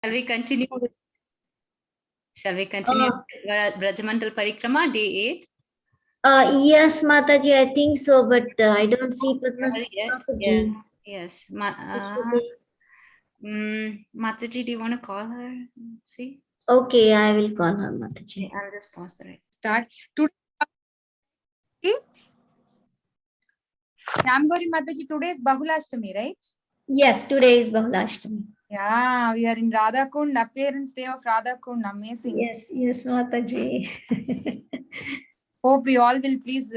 Shall we continue? Shall we continue? Brajamantal Parikrama, day 8. Yes, Mataji, I think so, but I don't see Padma Yes, yes. Mataji, do you want to call her? See? Okay, I will call her, Mataji. Okay, I'll just pause the right. Start. Today, Shamgori Mataji, today is Bahulashtami, right? Yes, today is Bahulashtami. Yeah, we are in Radhakund, appearance day of Radhakund. Amazing. Yes, yes, Mataji. Hope we all will please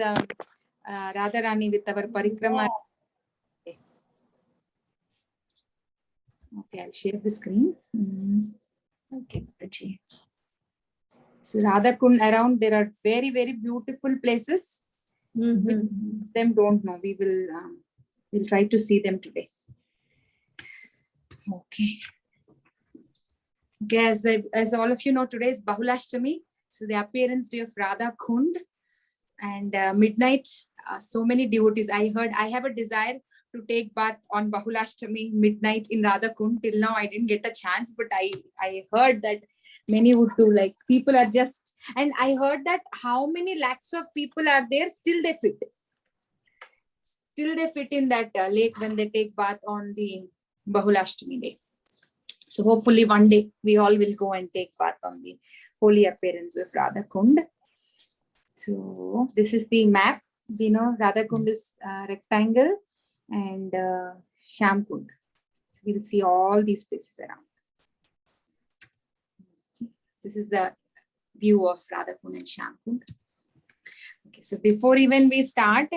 Radharani with our parikrama. Yeah. Okay, I'll share the screen. Okay, Mataji. So Radhakund around, there are very, very beautiful places. Them don't know. We will we'll try to see them today. Okay. Okay, as all of you know, today is Bahulashtami. So the appearance day of Radhakund. And midnight, so many devotees. I heard I have a desire to take bath on Bahulashtami midnight in Radhakund. Till now, I didn't get a chance, but I heard that many would do. Like people are just, and I heard that how many lakhs of people are there, still they fit. Still they fit in that lake when they take bath on the Bahulashtami day. So hopefully one day we all will go and take bath on the holy appearance of Radhakund. So this is the map. We know Radhakund is rectangle and Shamkund. So we'll see all these places around. This is the view of Radhakund and Shamkund. Okay, so before even we start,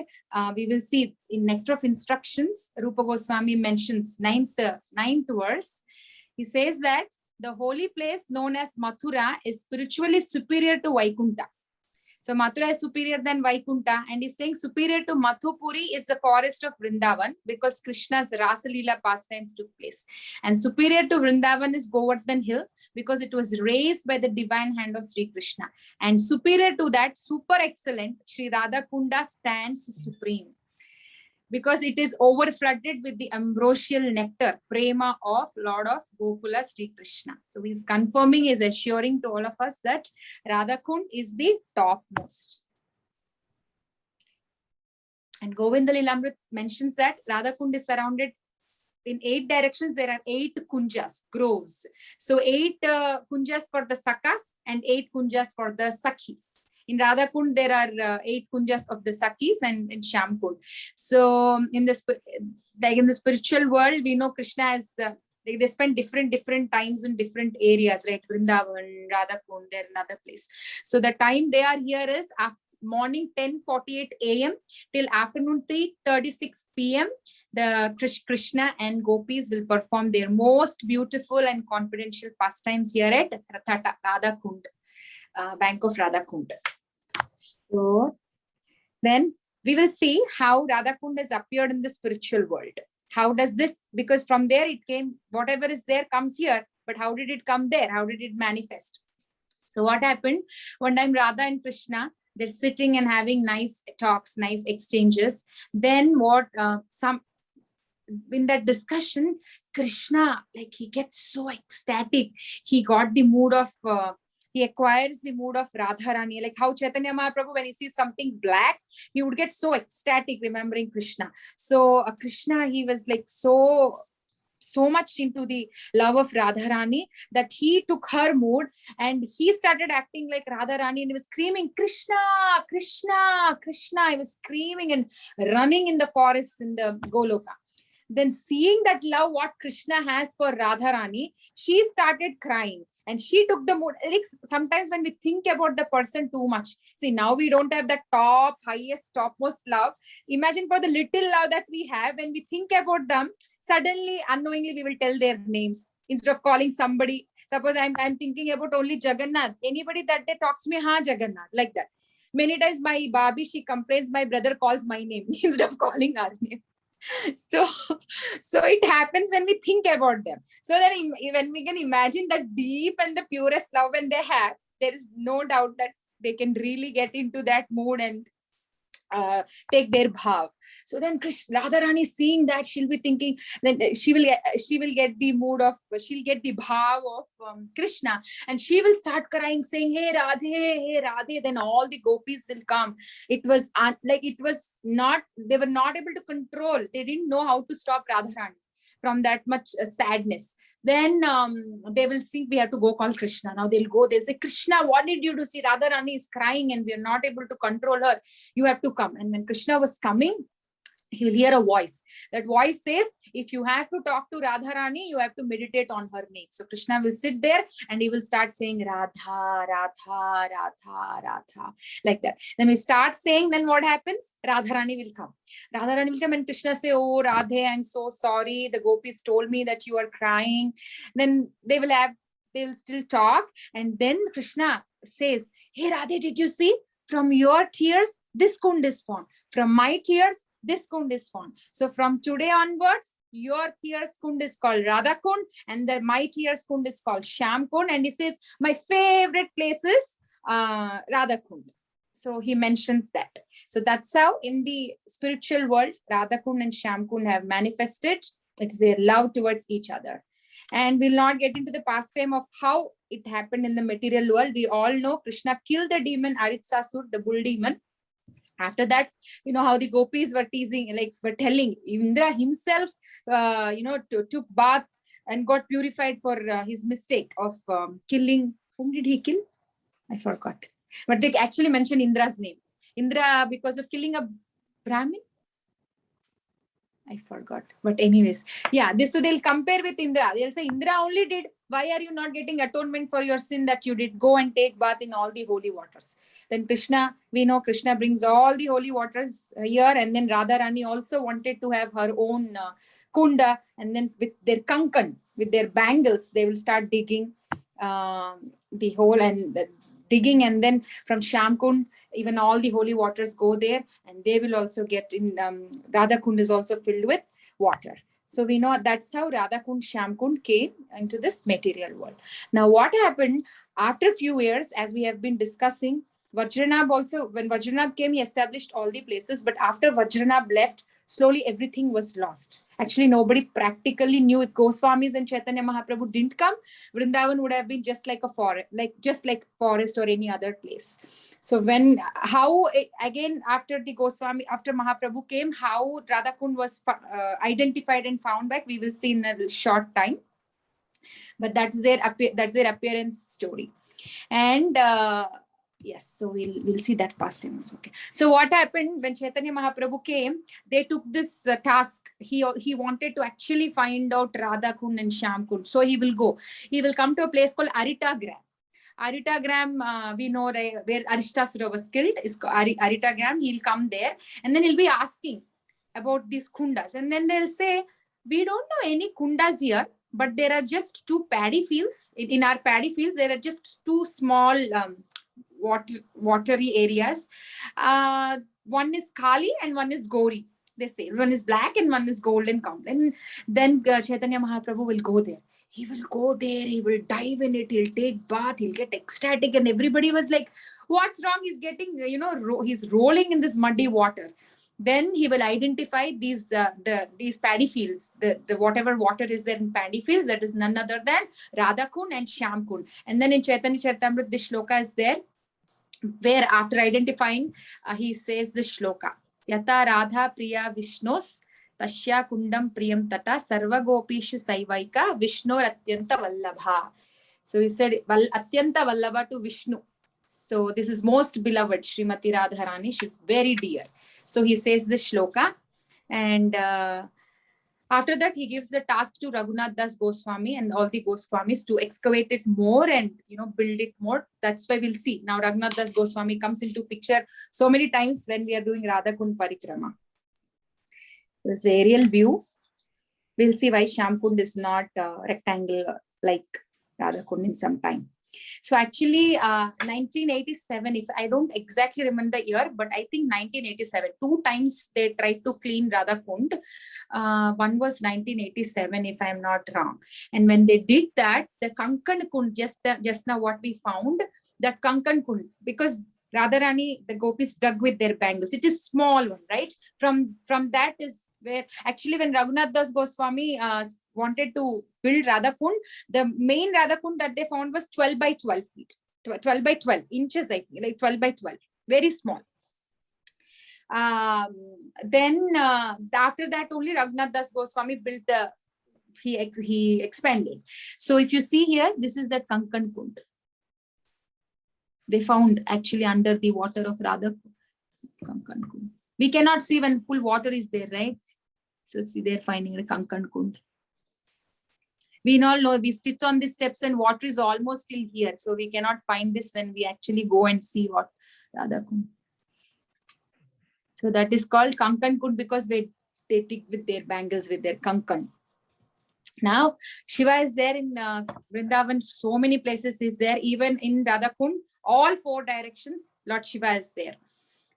we will see in Nectar of Instructions, Rupa Goswami mentions ninth verse. He says that the holy place known as Mathura is spiritually superior to Vaikunta. So Mathura is superior than Vaikunta, and he's saying superior to Mathupuri is the forest of Vrindavan because Krishna's Rasa Leela pastimes took place. And superior to Vrindavan is Govardhan Hill because it was raised by the divine hand of Sri Krishna. And superior to that, super excellent, Sri Radhakunda stands supreme because it is overflooded with the ambrosial nectar, prema of Lord of Gokula, Sri Krishna. So he's confirming, is assuring to all of us that Radhakund is the topmost. And Govinda Lilamrit mentions that Radhakund is surrounded in 8 directions. There are 8 kunjas, groves. So 8 kunjas for the Sakas and 8 kunjas for the Sakhis. In Radhakund, there are 8 kunjas of the Sakhis and in Shamkund. So in the spiritual world, we know Krishna has they spend different times in different areas, right? Vrindavan, Radhakund, they're another place. So the time they are here is after morning 10:48 a.m. till afternoon 3:36 p.m. The Krishna and gopis will perform their most beautiful and confidential pastimes here at Radhakund. Bank of Radhakund. So then we will see how Radhakund has appeared in the spiritual world. How does this, because from there it came, whatever is there comes here, but how did it come there? How did it manifest? So what happened? One time Radha and Krishna, they're sitting and having nice talks, nice exchanges. Then what, in that discussion, Krishna, like he gets so ecstatic. He got the mood of, he acquires the mood of Radharani, like how Chaitanya Mahaprabhu, when he sees something black, he would get so ecstatic remembering Krishna. So Krishna, he was like so much into the love of Radharani that he took her mood and he started acting like Radharani and he was screaming, Krishna, Krishna, Krishna. He was screaming and running in the forest in the Goloka. Then seeing that love what Krishna has for Radharani, she started crying. And she took the mood. Like sometimes when we think about the person too much, see, now we don't have the topmost love. Imagine for the little love that we have, when we think about them, suddenly, unknowingly, we will tell their names instead of calling somebody. Suppose I'm thinking about only Jagannath. Anybody that day talks to me, ha, Jagannath, like that. Many times my Babi, she complains, my brother calls my name instead of calling our name. So it happens when we think about them. So that when we can imagine that deep and the purest love when they have, there is no doubt that they can really get into that mood and take their bhav. So then Radharani seeing that, she'll be thinking, then she will get the mood of, she'll get the bhav of Krishna, and she will start crying, saying, hey Radhe. Then all the gopis will come. It was it was not, they were not able to control. They didn't know how to stop Radharani from that much sadness. Then they will see, we have to go call Krishna. Now they'll go, they'll say, Krishna, what did you do? See, Radharani is crying and we are not able to control her. You have to come. And when Krishna was coming, he will hear a voice. That voice says, if you have to talk to Radharani, you have to meditate on her name. So Krishna will sit there and he will start saying Radha, Radha, Radha, Radha, like that. Then we start saying, then what happens? Radharani will come. Radharani will come and Krishna say, oh Radhe, I'm so sorry. The gopis told me that you are crying. Then they will still talk. And then Krishna says, hey Radhe, did you see? From your tears, this kund is formed. From my tears, this kund is formed. So from today onwards, your tears kund is called Radha Kund, and my tears kund is called Shyam Kund. And he says, my favorite place is Radha Kund. So he mentions that. So that's how in the spiritual world, Radha Kund and Shyam Kund have manifested. It's their love towards each other. And we'll not get into the pastime of how it happened in the material world. We all know Krishna killed the demon Aritsasur, the bull demon. After that, you know how the gopis were teasing, like were telling, Indra himself, took bath and got purified for his mistake of killing. Whom did he kill? I forgot. But they actually mentioned Indra's name. Indra, because of killing a Brahmin. I forgot. But anyways, yeah, so they'll compare with Indra. They'll say, Indra only did. Why are you not getting atonement for your sin that you did? Go and take bath in all the holy waters. Then Krishna, we know Krishna brings all the holy waters here. And then Radharani also wanted to have her own kunda. And then with their kankan, with their bangles, they will start digging the hole and digging. And then from Shyam Kund, even all the holy waters go there. And they will also get in, Radha Kund is also filled with water. So we know that's how Radha Kund, Shyam Kund came into this material world. Now what happened after a few years, as we have been discussing, Vajranabh also, when Vajranabh came, he established all the places. But after Vajranabh left, slowly everything was lost. Actually, nobody practically knew. If Goswamis and Chaitanya Mahaprabhu didn't come, Vrindavan would have been just like a forest, forest or any other place. So again, after Mahaprabhu came, how Radha Kund was identified and found back, we will see in a short time. But that's their appearance story. And yes, so we'll see that past tense. Okay. So what happened when Chaitanya Mahaprabhu came? They took this task. He wanted to actually find out Radha Kund and Shyam Kund. So he will go. He will come to a place called Aritagram. Aritagram, we know where Aristasura was killed. Is Aritagram. He'll come there and then he'll be asking about these kundas. And then they'll say, we don't know any kundas here, but there are just two paddy fields. In our paddy fields, there are just two small watery areas. One is Kali and one is Gauri. They say one is black and one is golden cow. And then Chaitanya Mahaprabhu will go there. He will go there. He will dive in it. He'll take bath. He'll get ecstatic. And everybody was like, what's wrong? He's getting, he's rolling in this muddy water. Then he will identify these paddy fields, the whatever water is there in paddy fields, that is none other than Radha Kund and Shyam Kund. And then in Chaitanya Charitamrita, this shloka is there, where after identifying, he says this shloka, Yata Radha Priya Vishnos Tasya Kundam Priyam Tata Sarva Gopishu Saivaika Vishnu Atyanta Vallabha. So he said Atyanta Vallabha to Vishnu. So this is most beloved, Srimati Radharani. She's very dear. So he says this shloka, and after that he gives the task to Raghunath Das Goswami and all the Goswamis to excavate it more and build it more. That's why we'll see. Now Raghunath Das Goswami comes into picture so many times when we are doing Radha Kund Parikrama. This is aerial view. We'll see why Shyam Kund is not rectangular like Radha Kund in some time. So actually 1987, if I don't exactly remember the year, but I think 1987, 2 times they tried to clean Radha Kund. One was 1987, if I'm not wrong. And when they did that, the Kankan Kund, just now what we found, that Kankan Kund, because Radharani, the gopis dug with their bangles. It is small one, right? From that is where actually when Raghunath Das Goswami wanted to build Radha Kund, the main Radha Kund that they found was 12 by 12 feet, 12 by 12 inches, I think, like 12 by 12, very small. Then after that only Raghunath Das Goswami built he expanded. So if you see here, this is that Kankan Kund. They found actually under the water of Radha Kankan Kund. We cannot see when full water is there, right? So see, they're finding the Kankan Kund. We all know we sit on the steps and water is almost still here. So we cannot find this when we actually go and see what Radha Kund. So that is called Kankan Kund because they tick with their bangles, with their Kankan. Now, Shiva is there in Vrindavan, so many places is there, even in Radha Kund, all 4 directions, Lord Shiva is there.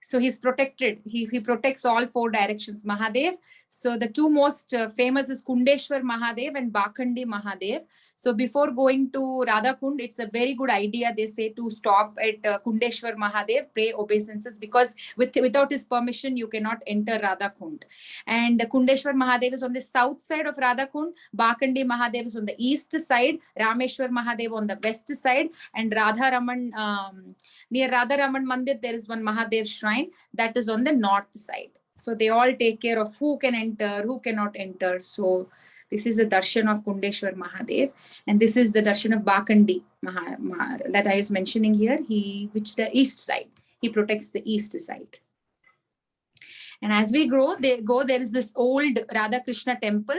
So he's protected. He protects all 4 directions, Mahadev. So the 2 most famous is Kundeshwar Mahadev and Bakandi Mahadev. So before going to Radha Kund, it's a very good idea, they say, to stop at Kundeshwar Mahadev, pray obeisances, because without his permission, you cannot enter Radha Kund. And Kundeshwar Mahadev is on the south side of Radha Kund, Bakandi Mahadev is on the east side, Rameshwar Mahadev on the west side, and Radha Raman, near Radha Raman Mandir, there is one Mahadev shrine that is on the north side. So they all take care of who can enter, who cannot enter. So this is the darshan of Kundeshwar Mahadev, and this is the darshan of Bakandi that I was mentioning here. Which the east side, he protects the east side. And as we there is this old Radha Krishna temple.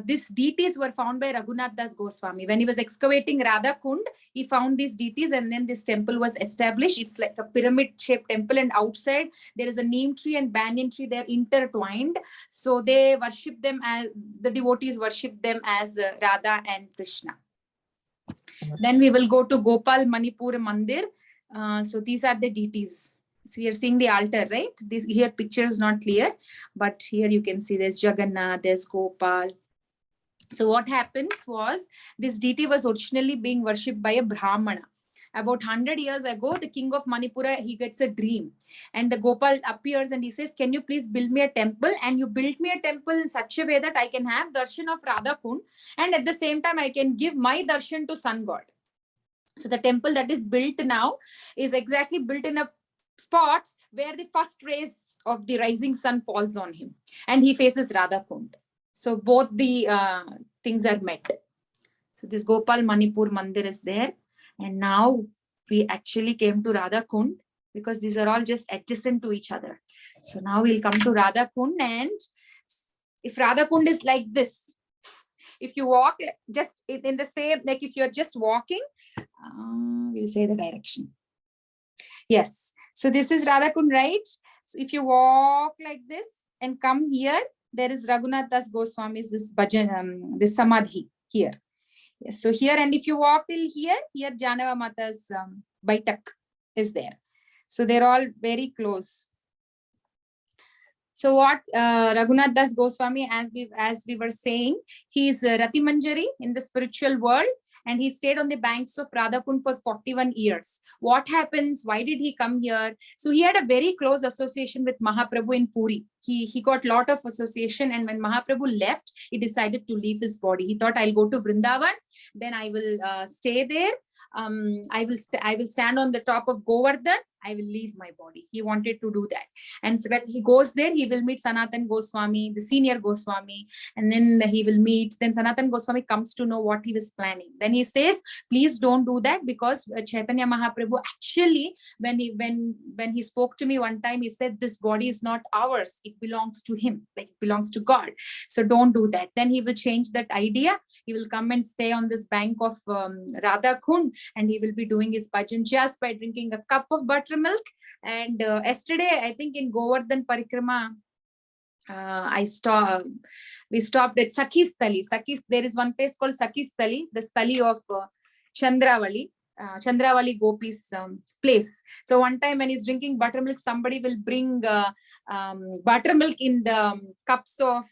These deities were found by Raghunath Das Goswami. When he was excavating Radha Kund, he found these deities and then this temple was established. It's like a pyramid-shaped temple, and outside there is a neem tree and banyan tree. They're intertwined. So they worship them as, the devotees worship them as Radha and Krishna. Then we will go to Gopal Manipur Mandir. So these are the deities. So you're seeing the altar, right? This here picture is not clear, but here you can see there's Jagannath, there's Gopal. So what happens was, this deity was originally being worshipped by a Brahmana. About 100 years ago, the king of Manipura, he gets a dream, and the Gopal appears and he says, can you please build me a temple? And you build me a temple in such a way that I can have darshan of Radha Kund, and at the same time I can give my darshan to sun god. So the temple that is built now is exactly built in a spot where the first rays of the rising sun falls on him, and he faces Radha Kund. So both the things are met. So this Gopal Manipur Mandir is there, and now we actually came to Radha Kund because these are all just adjacent to each other. So now we'll come to Radha Kund, and if Radha Kund is like this, if you walk just in the same, like if you're just walking, we'll say the direction. Yes. So this is Radha Kund, right? So if you walk like this and come here, there is Raghunath Das Goswami's this bhajan, this samadhi here. Yes. So here, and if you walk till here Janava Mata's Baitak is there. So they're all very close. So what Raghunath Das Goswami, as we were saying, he is Rati Manjari in the spiritual world, and he stayed on the banks of Radha Kund for 41 years. What happens? Why did he come here? So he had a very close association with Mahaprabhu in Puri. He got a lot of association, and when Mahaprabhu left, he decided to leave his body. He thought, I'll go to Vrindavan, then I will stay there. I will stand on the top of Govardhan. I will leave my body. He wanted to do that. And so when he goes there, he will meet Sanatan Goswami, the senior Goswami, and then he will meet, then Sanatan Goswami comes to know what he was planning. Then he says, please don't do that, because Chaitanya Mahaprabhu actually, when he spoke to me one time, he said, this body is not ours. It belongs to him, like it belongs to God. So don't do that. Then he will change that idea. He will come and stay on this bank of Radha Kund, and he will be doing his bhajan just by drinking a cup of buttermilk. And yesterday, I think in Govardhan Parikrama, we stopped at Sakhi Stali. There is one place called Sakhi Stali, the Stali of Chandravali Gopi's place. So one time when he's drinking buttermilk, somebody will bring buttermilk in the cups of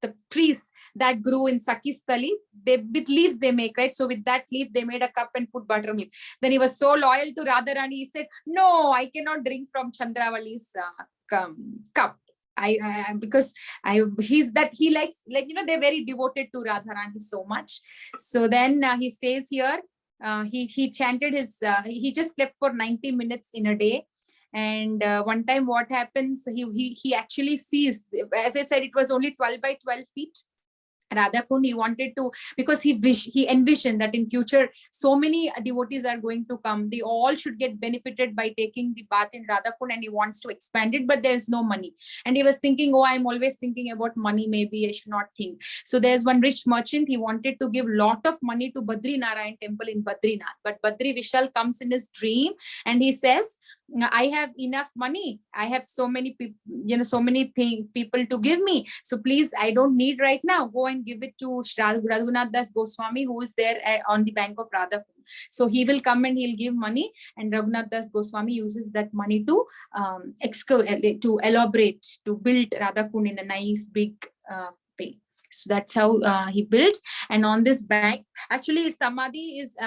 the trees that grew in Sakistali. They with leaves they make, right? So with that leaf, they made a cup and put buttermilk. Then he was so loyal to Radharani, he said, "No, I cannot drink from Chandravali's cup. Because he likes, like, they're very devoted to Radharani so much." So then he stays here. He chanted he just slept for 90 minutes in a day. And one time what happens, he actually sees, as I said, it was only 12 by 12 feet. Radhakund, he wanted to, because he envisioned that in future so many devotees are going to come, they all should get benefited by taking the bath in Radhakund, and he wants to expand it, but there's no money. And he was thinking, oh, I'm always thinking about money, maybe I should not think. So there's one rich merchant, he wanted to give lot of money to Badri Narayan temple in Badrinath, but Badri Vishal comes in his dream and he says, I have enough money. I have so many people, so many people to give me. So please, I don't need right now. Go and give it to Raghunath Das Goswami, who is there on the bank of Radhakund. So he will come and he'll give money, and Raghunath Das Goswami uses that money to elaborate, to build Radhakund in a nice big way. So that's how he built. And on this bank, actually his samadhi is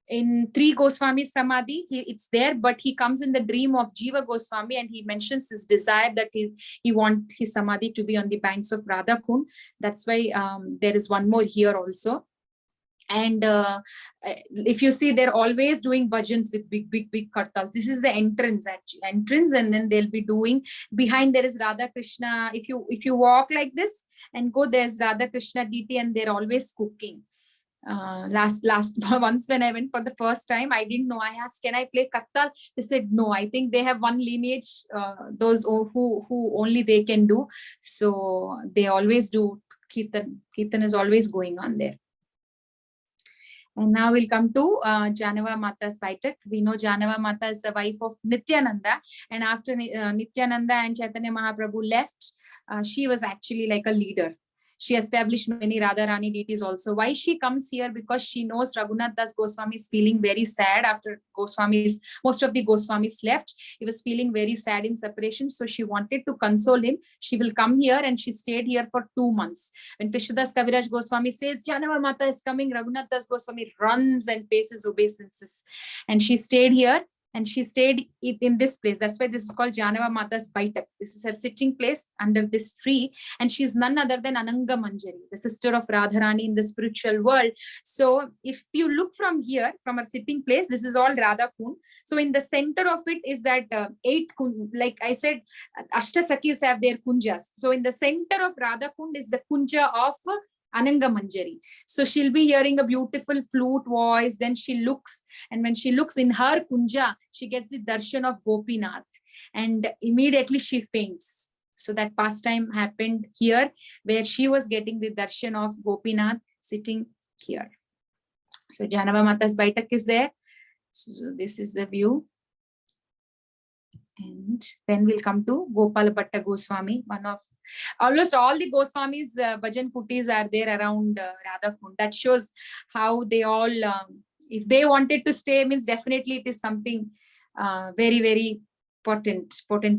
in 3 Goswami Samadhi, it's there, but he comes in the dream of Jiva Goswami, and he mentions his desire that he want his Samadhi to be on the banks of Radhakund. That's why there is one more here also. And if you see, they're always doing bhajans with big kartals. This is the entrance, and then they'll be doing, behind there is Radha Krishna. If you walk like this and go, there's Radha Krishna deity, and they're always cooking. Last once when I went for the first time, I didn't know. I asked, can I play Kattal? They said no. I think they have one lineage, those who only they can do. So they always do Kirtan. Kirtan is always going on there. And now we'll come to Janava Mata's Baitak. We know Janava Mata is the wife of Nityananda, and after Nityananda and Chaitanya Mahaprabhu left, she was actually like a leader. She established many Radharani deities also. Why she comes here? Because she knows Raghunath Das Goswami is feeling very sad after most of the Goswamis left. He was feeling very sad in separation. So she wanted to console him. She will come here, and she stayed here for 2 months. When Krishnadas Kaviraj Goswami says, Janava Mata is coming, Raghunath Das Goswami runs and pays his obeisances. And she stayed here. And she stayed in this place. That's why this is called Janava Mata's Baitak. This is her sitting place under this tree. And she's none other than Ananga Manjari, the sister of Radharani in the spiritual world. So if you look from here, from her sitting place, this is all Radhakund. So in the center of it is that 8, like I said, Ashtasakis have their kunjas. So in the center of Radhakund is the kunja of Ananga Manjari. So she'll be hearing a beautiful flute voice. Then she looks, and when she looks in her kunja, she gets the darshan of Gopinath, and immediately she faints. So that pastime happened here, where she was getting the darshan of Gopinath sitting here. So Janava Mata's Baitak is there. So this is the view. And then we'll come to Gopala Bhatta Goswami, one of almost all the Goswamis, bhajan kutis are there around Radhakund. That shows how they all, if they wanted to stay, means definitely it is something very, very potent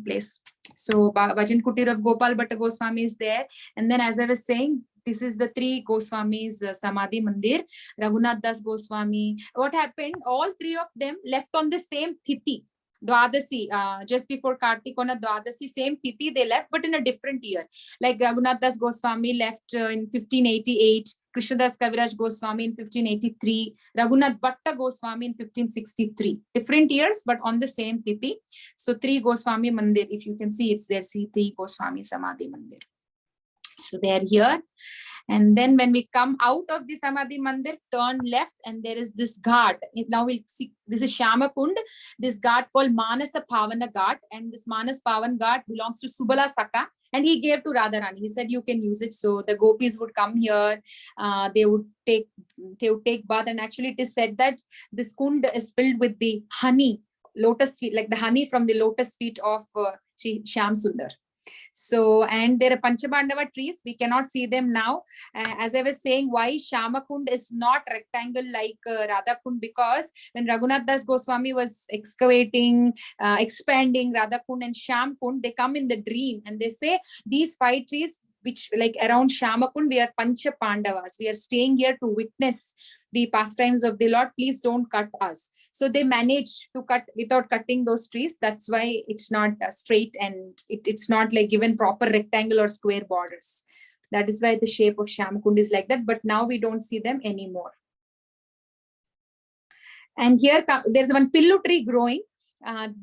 place. So bhajan kutir of Gopal Bhatta Goswami is there. And then, as I was saying, this is the 3 Goswamis Samadhi Mandir, Raghunath Das Goswami. What happened? All 3 of them left on the same Tithi. Dwadasi, just before Kartikona Dwadasi, same Tithi they left, but in a different year. Like Raghunath Das Goswami left in 1588, Krishnadas Kaviraj Goswami in 1583, Raghunath Bhatta Goswami in 1563. Different years, but on the same Tithi. So 3 Goswami Mandir, if you can see, it's there, see 3 Goswami Samadhi Mandir. So they are here. And then when we come out of the Samadhi Mandir, turn left, and there is this ghat. Now we'll see, this is Shyamakund, this ghat called Manasa Pavana Ghat. And this Manas Pavan Ghat belongs to Subala Saka, and he gave to Radharani. He said, you can use it. So the gopis would come here, they would take bath. And actually it is said that this kund is filled with the honey, lotus feet, like the honey from the lotus feet of Shyam Sundar. So, and there are Panchabandava trees. We cannot see them now. As I was saying, why Shyamakund is not rectangle like Radhakund? Because when Raghunath Das Goswami was excavating, expanding Radhakund and Shyamkund, they come in the dream and they say these 5 trees which like around Shamakund, we are Pancha Pandavas. We are staying here to witness the pastimes of the Lord. Please don't cut us. So they managed to cut without cutting those trees. That's why it's not straight, and it's not like given proper rectangle or square borders. That is why the shape of Shamakund is like that. But now we don't see them anymore. And here there's one pillu tree growing.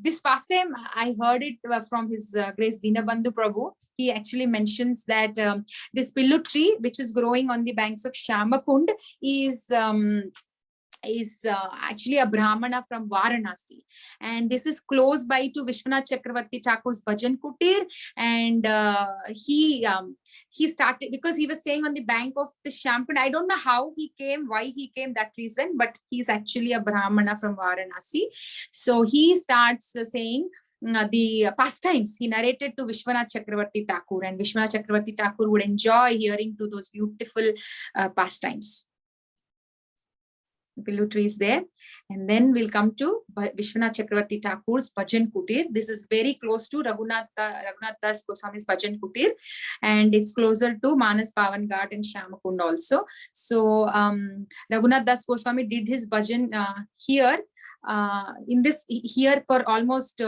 This past time I heard it from His Grace Dinabandhu Prabhu. He actually mentions that this pillu tree, which is growing on the banks of Shamakund, is actually a Brahmana from Varanasi. And this is close by to Vishwanath Chakravarti Thakur's Bhajan Kutir. And he started, because he was staying on the bank of the Shamakund. I don't know how he came, why he came, that reason, but he's actually a Brahmana from Varanasi. So he starts saying the pastimes. He narrated to Vishwanath Chakravarti Thakur, and Vishwanath Chakravarti Thakur would enjoy hearing to those beautiful pastimes. The pillu tree is there. And then we'll come to Vishwanath Chakravarti Thakur's Bhajan Kutir. This is very close to Raghunath Das Goswami's Bhajan Kutir, and it's closer to Manas Pavan Ghat and Shamakund also. So Raghunath Das Goswami did his bhajan here for almost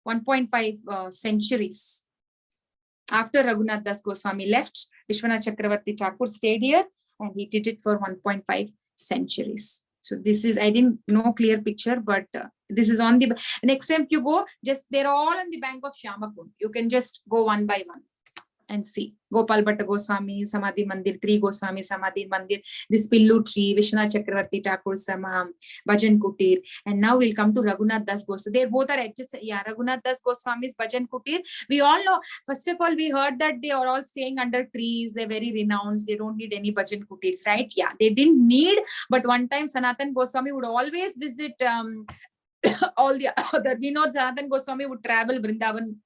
1.5 centuries. After Raghunath Das Goswami left, Vishwanath Chakravarti Thakur stayed here, and he did it for 1.5 centuries. So this is, I didn't know clear picture, but this is on the next time you go, just they're all on the bank of Shamakund. You can just go one by one and see. Gopal Bhatta Goswami Samadhi Mandir, Tri Goswami Samadhi Mandir, this pillu tree, Vishwanath Chakravarti Thakur Bhajan Kutir. And now we'll come to Raghunath Das Goswami. They both are adjacent. Yeah, Raghunath Das Goswami's Bhajan Kutir. We all know, first of all, we heard that they are all staying under trees. They're very renowned. They don't need any Bhajan Kutirs, right? Yeah, they didn't need, but one time Sanatan Goswami would always visit all the other. We know Sanatan Goswami would travel Vrindavan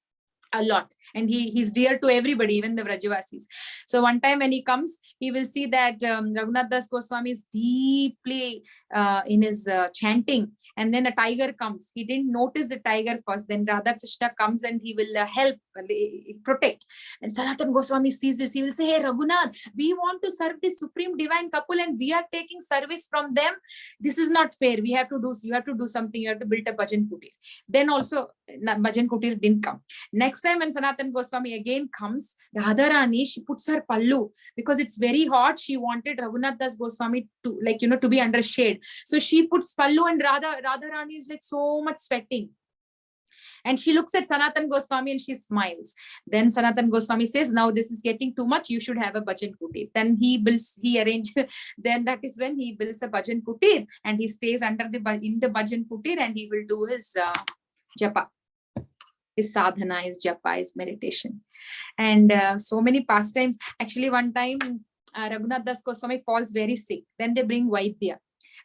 a lot, and he's dear to everybody, even the Vrajavasis. So one time when he comes, he will see that Raghunath Das Goswami is deeply in his chanting, and then a tiger comes. He didn't notice the tiger first. Then Radha Krishna comes and he will help, protect. And Sanatan Goswami sees this. He will say, "Hey Raghunath, we want to serve this supreme divine couple, and we are taking service from them. This is not fair. You have to do something. You have to build a Bhajan Kutir." Then also Bhajan Kutir didn't come. Next time when Sanatan Goswami again comes, Radharani, she puts her pallu because it's very hot. She wanted Raghunath Das Goswami to, like, to be under shade. So she puts pallu, and Radharani is like so much sweating. And she looks at Sanatan Goswami and she smiles. Then Sanatan Goswami says, "Now this is getting too much. You should have a Bhajan Kutir." Then then that is when he builds a Bhajan Kutir, and he stays in the Bhajan Kutir, and he will do his japa. His sadhana, his japa, his meditation. And so many pastimes. Actually, one time Raghunath Das Goswami falls very sick. Then they bring Vaidya.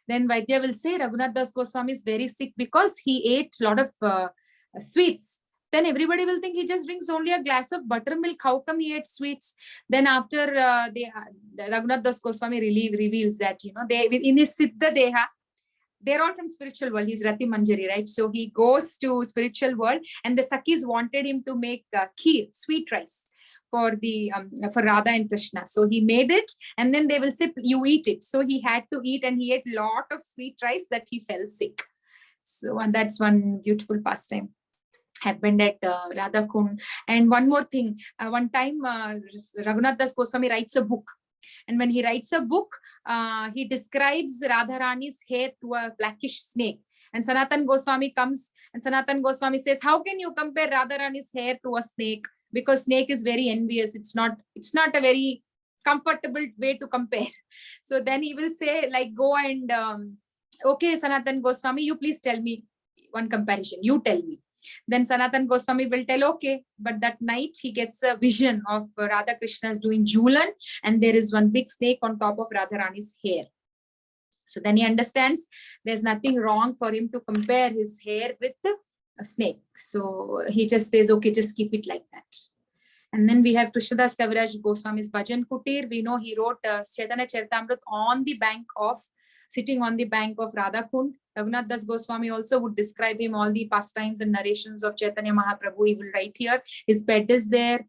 Then Vaidya will say Raghunath Das Goswami is very sick because he ate a lot of sweets. Then everybody will think he just drinks only a glass of buttermilk. How come he ate sweets? Then after Raghunath Das Goswami reveals that, they in his Siddha Deha, they're all from spiritual world. He's Rati Manjari, right? So he goes to spiritual world, and the Sakhis wanted him to make kheer, sweet rice, for Radha and Krishna. So he made it, and then they will say, "You eat it." So he had to eat, and he ate a lot of sweet rice that he fell sick. So, and that's one beautiful pastime happened at Radha Kund. And one more thing, one time Raghunath Das Goswami writes a book. And when he writes a book, he describes Radharani's hair to a blackish snake. And Sanatan Goswami comes, and Sanatan Goswami says, "How can you compare Radharani's hair to a snake? Because snake is very envious. It's not a very comfortable way to compare." So then he will say, like, go and, "Okay, Sanatan Goswami, you please tell me one comparison. You tell me." Then Sanatan Goswami will tell, "Okay." But that night he gets a vision of Radha Krishna's doing Julan, and there is one big snake on top of Radharani's hair. So then he understands there's nothing wrong for him to compare his hair with a snake. So he just says, "Okay, just keep it like that." And then we have Krishnadas Kaviraj Goswami's Bhajan Kutir. We know he wrote Chaitanya Charitamrita sitting on the bank of Radha Kund. Raghunath Das Goswami also would describe him, all the pastimes and narrations of Chaitanya Mahaprabhu. He will write here. His bed is there.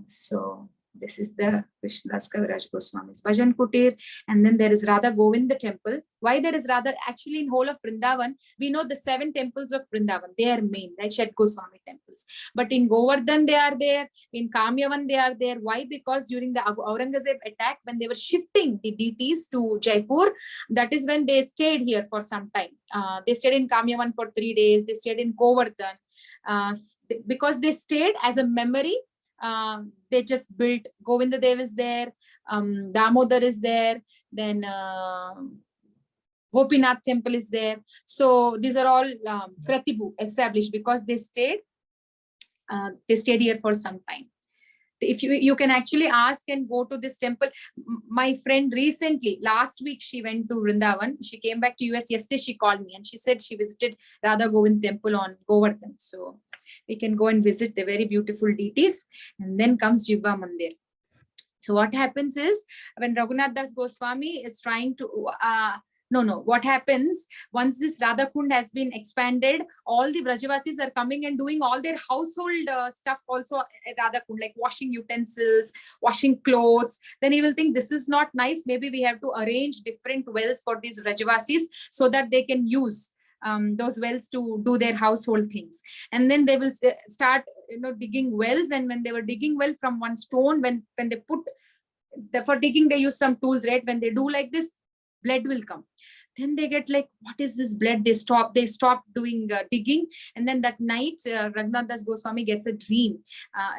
So this is the Krishnadas Kaviraj Goswami's Bhajan Kutir. And then there is Radha Govinda temple. Why there is Radha? Actually, in whole of Vrindavan, we know the 7 temples of Vrindavan. They are main, right? Shed Goswami temples. But in Govardhan, they are there. In Kamyavan, they are there. Why? Because during the Aurangzeb attack, when they were shifting the deities to Jaipur, that is when they stayed here for some time. They stayed in Kamyavan for 3 days. They stayed in Govardhan. Because they stayed as a memory, they just built. Govinda Dev is there, Damodar is there, then Gopinath temple is there. So these are all Pratibhu established because they stayed here for some time. If you can actually ask and go to this temple. My friend recently, last week, she went to Vrindavan. She came back to US yesterday. She called me and she said she visited Radha Govind temple on Govardhan. So we can go and visit the very beautiful deities. And then comes Jivva Mandir. So what happens is when Raghunath Das Goswami is trying to what happens once this Radha Kund has been expanded, all the Brajavasis are coming and doing all their household stuff also at Radha Kund, like washing utensils, washing clothes. Then he will think this is not nice. Maybe we have to arrange different wells for these Brajavasis so that they can use those wells to do their household things. And then they will start digging wells. And when they were digging well from one stone, when they put for digging, they use some tools, right? When they do like this, blood will come. Then they get like, what is this blood? They stop doing digging. And then that night, Raghunath Das Goswami gets a dream.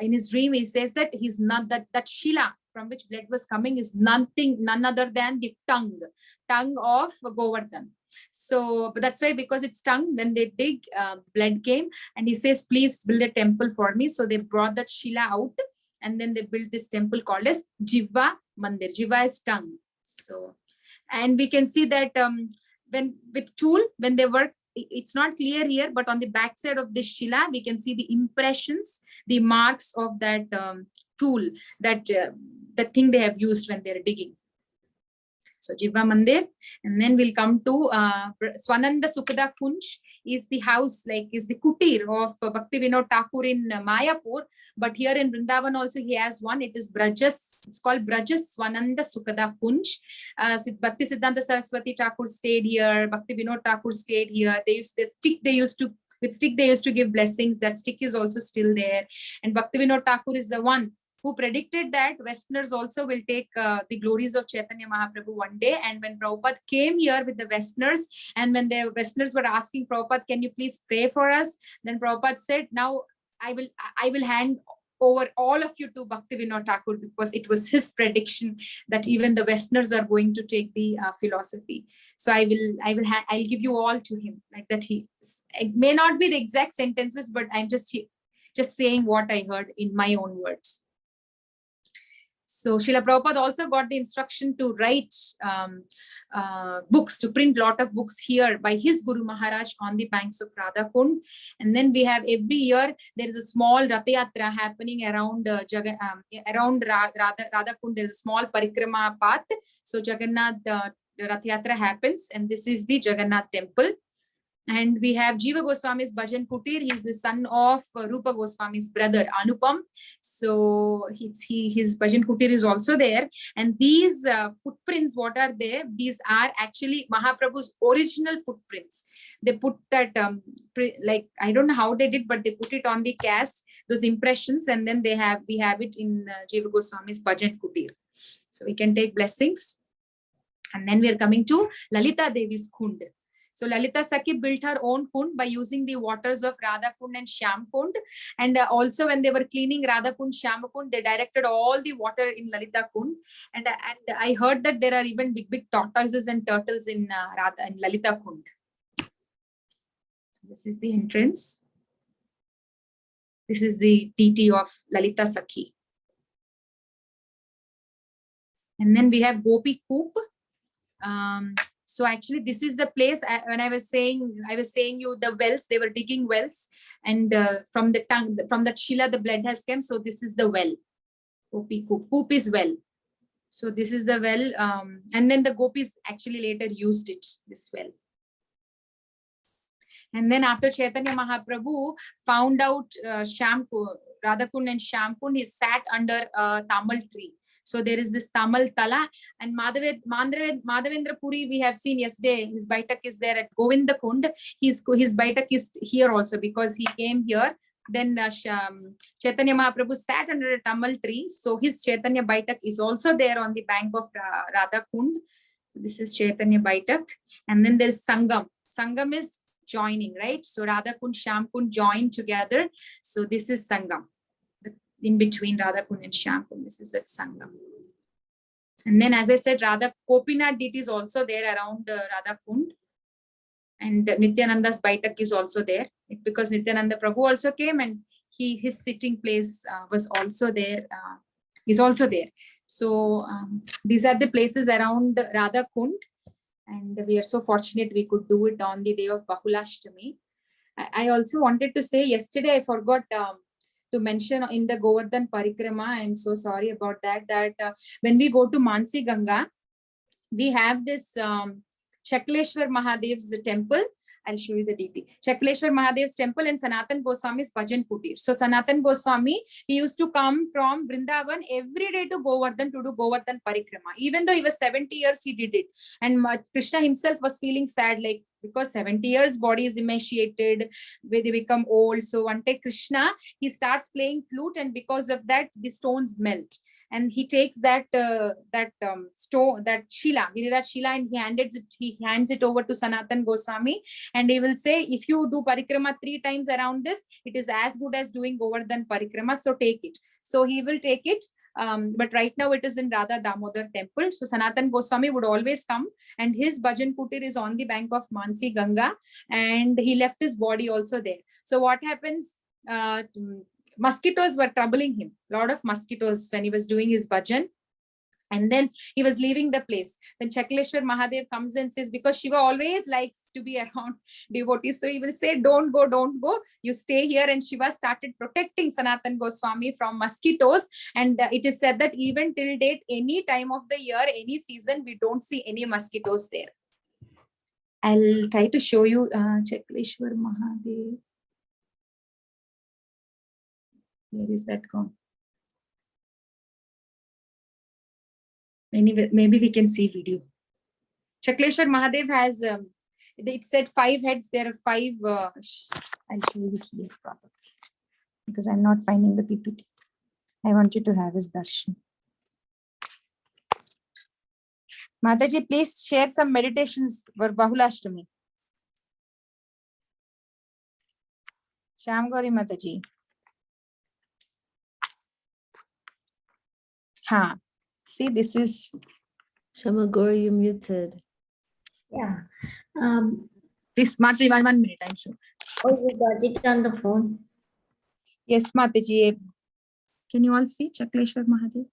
In his dream, he says that he's not that Shila from which blood was coming is none other than the tongue of Govardhan. So but that's why, because it's tongue, when they dig, blood came, and he says, please build a temple for me. So they brought that Shila out, and then they built this temple called as Jivva Mandir. Jiva is tongue. So, and we can see that when with tool, when they work, it's not clear here, but on the back side of this Shila, we can see the impressions, the marks of that tool, that the thing they have used when they're digging. So Jivva Mandir. And then we'll come to Swananda Sukhada Kunj is the house, like is the kutir of Bhakti Vinod Thakur in Mayapur. But here in Vrindavan also he has one. It is Brajas. It's called Brajas Swananda Sukhada Kunj. Bhakti Siddhanta Saraswati Thakur stayed here. Bhakti Vinod Thakur stayed here. With stick they used to give blessings. That stick is also still there. And Bhakti Vinod Thakur is the one who predicted that Westerners also will take the glories of Chaitanya Mahaprabhu one day. And when Prabhupada came here with the Westerners, and when the Westerners were asking Prabhupada, can you please pray for us? Then Prabhupada said, now I will hand over all of you to Bhakti Vinod Thakur, because it was his prediction that even the Westerners are going to take the philosophy. So I'll give you all to him, like that. It may not be the exact sentences, but I'm just saying what I heard in my own words. So Srila Prabhupada also got the instruction to write books, to print lot of books here by his Guru Maharaj on the banks of Radha Kund. And then we have every year, there is a small Rath Yatra happening around Radha Kund. There is a small parikrama path. So Jagannath Rath Yatra happens, and this is the Jagannath temple. And we have Jiva Goswami's Bhajan Kutir. He's the son of Rupa Goswami's brother, Anupam. So his Bhajan Kutir is also there. And these footprints, what are there? These are actually Mahaprabhu's original footprints. They put that, like, I don't know how they did, but they put it on the cast, those impressions. And then we have it in Jiva Goswami's Bhajan Kutir. So we can take blessings. And then we are coming to Lalita Devi's Kund. So Lalita Sakhi built her own kund by using the waters of Radha Kund and Shyam Kund. And also when they were cleaning Radha Kund, Shyam Kund, they directed all the water in Lalita Kund. And I heard that there are even big tortoises and turtles in Lalita Kund. This is the entrance. This is the deity of Lalita Sakhi. And then we have Gopi Koop. So actually, this is the place. When I was saying you the wells, they were digging wells, and from that Shila, the blood has come. So this is the well. Gopi Koop. Koop is well. So this is the well, and then the gopis actually later used it, this well. And then after Chaitanya Mahaprabhu found out Radhakund and Shamkund, he sat under a Tamal tree. So there is this Tamal Tala, and Madhavendra Puri, we have seen yesterday, his Baitak is there at Govindakund. His Baitak is here also because he came here. Then Chaitanya Mahaprabhu sat under a Tamal tree. So his Chaitanya Baitak is also there on the bank of Radhakund. So this is Chaitanya Baitak. And then there's Sangam. Sangam is joining, right? So Radhakund, Shamkund join together. So this is Sangam. In between Radhakund and Shamkund, this is that Sangam. And then, as I said, Gopinath deity is also there around Radhakund. And Nityananda's Baitak is also there because Nityananda Prabhu also came, and his sitting place was also there, is also there. So these are the places around Radhakund, and we are so fortunate we could do it on the day of Bahulashtami. I also wanted to say yesterday, I forgot to mention in the Govardhan Parikrama, I'm so sorry about that, when we go to Mansi Ganga, we have this Shakleshwar Mahadev's temple. I'll show you the deity. Shakleshwar Mahadev's temple and Sanatan Goswami's Bhajan Kutir. So Sanatan Goswami, he used to come from Vrindavan every day to Govardhan to do Govardhan Parikrama. Even though he was 70 years, he did it. And Krishna himself was feeling sad, like, because 70 years, body is emaciated, they become old. So one day Krishna, he starts playing flute, and because of that, the stones melt. And he takes that stone, that Shila, Giriraj Shila, and he hands it over to Sanatan Goswami, and he will say, if you do Parikrama 3 times around this, it is as good as doing Govardhan Parikrama, so take it. So he will take it. But right now it is in Radha Damodar temple. So Sanatan Goswami would always come, and his Bhajan Kutir is on the bank of Mansi Ganga, and he left his body also there. So what happens? Mosquitoes were troubling him, a lot of mosquitoes when he was doing his bhajan. And then he was leaving the place. Then Shakleshwar Mahadev comes and says, because Shiva always likes to be around devotees, so he will say, don't go, you stay here. And Shiva started protecting Sanatan Goswami from mosquitoes. And it is said that even till date, any time of the year, any season, we don't see any mosquitoes there. I'll try to show you Shakleshwar Mahadev. Where is that gone? Anyway, maybe we can see video. Shakleshwar Mahadev has, it said 5 heads. There are 5. I'll show you here probably, because I'm not finding the PPT. I want you to have his darshan. Mataji, please share some meditations for Bahulashtami. Shyam Gauri Mataji. See, this is Shamagori, you muted. Yeah. this Mataji. 1 minute, I'm sure. Oh, you got it on the phone. Yes, Mataji. Can you all see Shakleshwar Mahadev?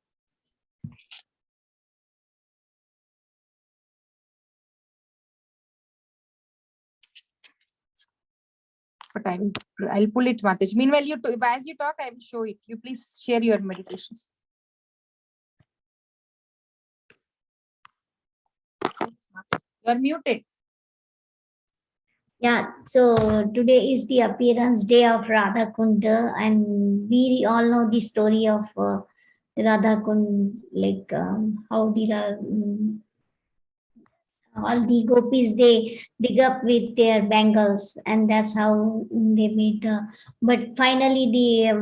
But I'll pull it, Mataji. Meanwhile, as you talk, I will show it. You please share your meditations. You are muted. Yeah, so today is the appearance day of Radhakund, and we all know the story of Radhakund, like how all the gopis, they dig up with their bangles, and that's how they made but finally the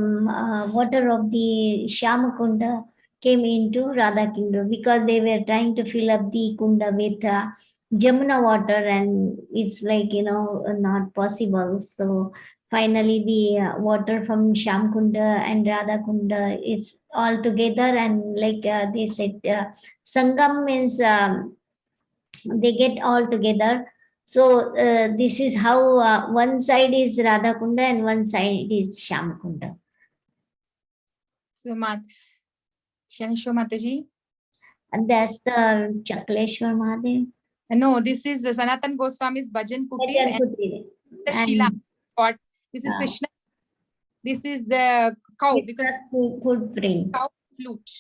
water of the Shyamakunda came into Radhakund, because they were trying to fill up the kunda with Jamuna water, and it's like, not possible. So finally the water from Shamkunda and Radhakunda, it's all together, and like they said, Sangam means they get all together. So this is how one side is Radhakunda and one side is Shamkunda. So, Shanisho Mataji. And that's the Shakleshwar Mahadev. No, this is Sanatan Goswami's Bhajan Kutir and the Shila. This is Krishna. This is the cow, because footprint. Cow flute.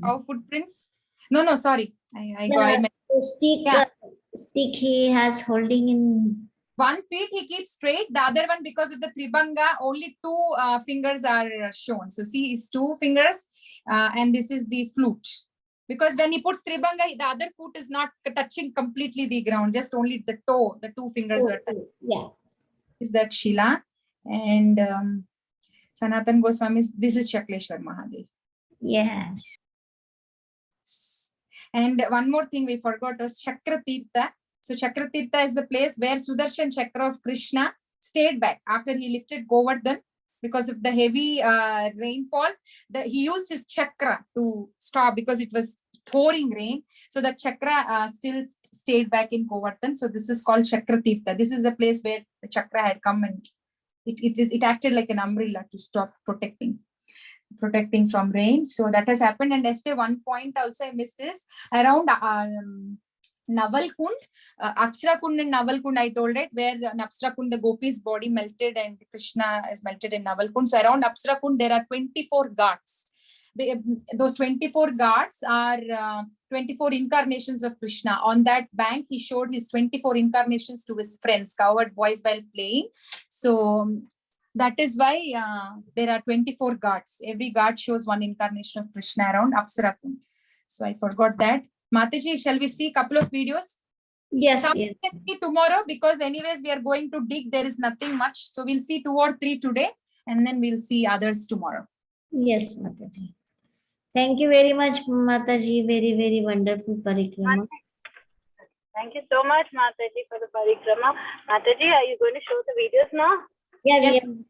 Cow footprints. No, sorry. I got stick he has holding in one feet he keeps straight, the other one, because of the Tribanga, only two fingers are shown. So see his two fingers, and this is the flute. Because when he puts Tribanga, the other foot is not touching completely the ground, just only the toe, the two fingers are touching. Yeah. Is that Shila? And Sanatan Goswami, this is Shakleshwar Mahadev. Yes. And one more thing we forgot was Chakratirtha. So Chakratirtha is the place where Sudarshan Chakra of Krishna stayed back after he lifted Govardhan. Because of the heavy rainfall, he used his chakra to stop because it was pouring rain. So the chakra still stayed back in Govardhan. So this is called Chakratirtha. This is the place where the chakra had come, and it acted like an umbrella to stop protecting from rain. So that has happened. And yesterday, one point also I missed is around Navalkund, Apsarakund and Navalkund, I told it, where the Apsarakund, the Gopi's body melted and Krishna is melted in Navalkund. So around Apsarakund, there are 24 ghats. Those 24 ghats are 24 incarnations of Krishna. On that bank, he showed his 24 incarnations to his friends, cowherd boys, while playing. So that is why there are 24 ghats. Every ghat shows one incarnation of Krishna around Apsarakund. So I forgot that. Mataji, shall we see a couple of videos? Yes. Some Yes. we can see tomorrow, because anyways we are going to dig. There is nothing much. So we'll see 2 or 3 today, and then we'll see others tomorrow. Yes, Mataji. Thank you very much, Mataji. Very, very wonderful parikrama. Thank you so much, Mataji, for the parikrama. Mataji, are you going to show the videos now? Yeah, Yes. we are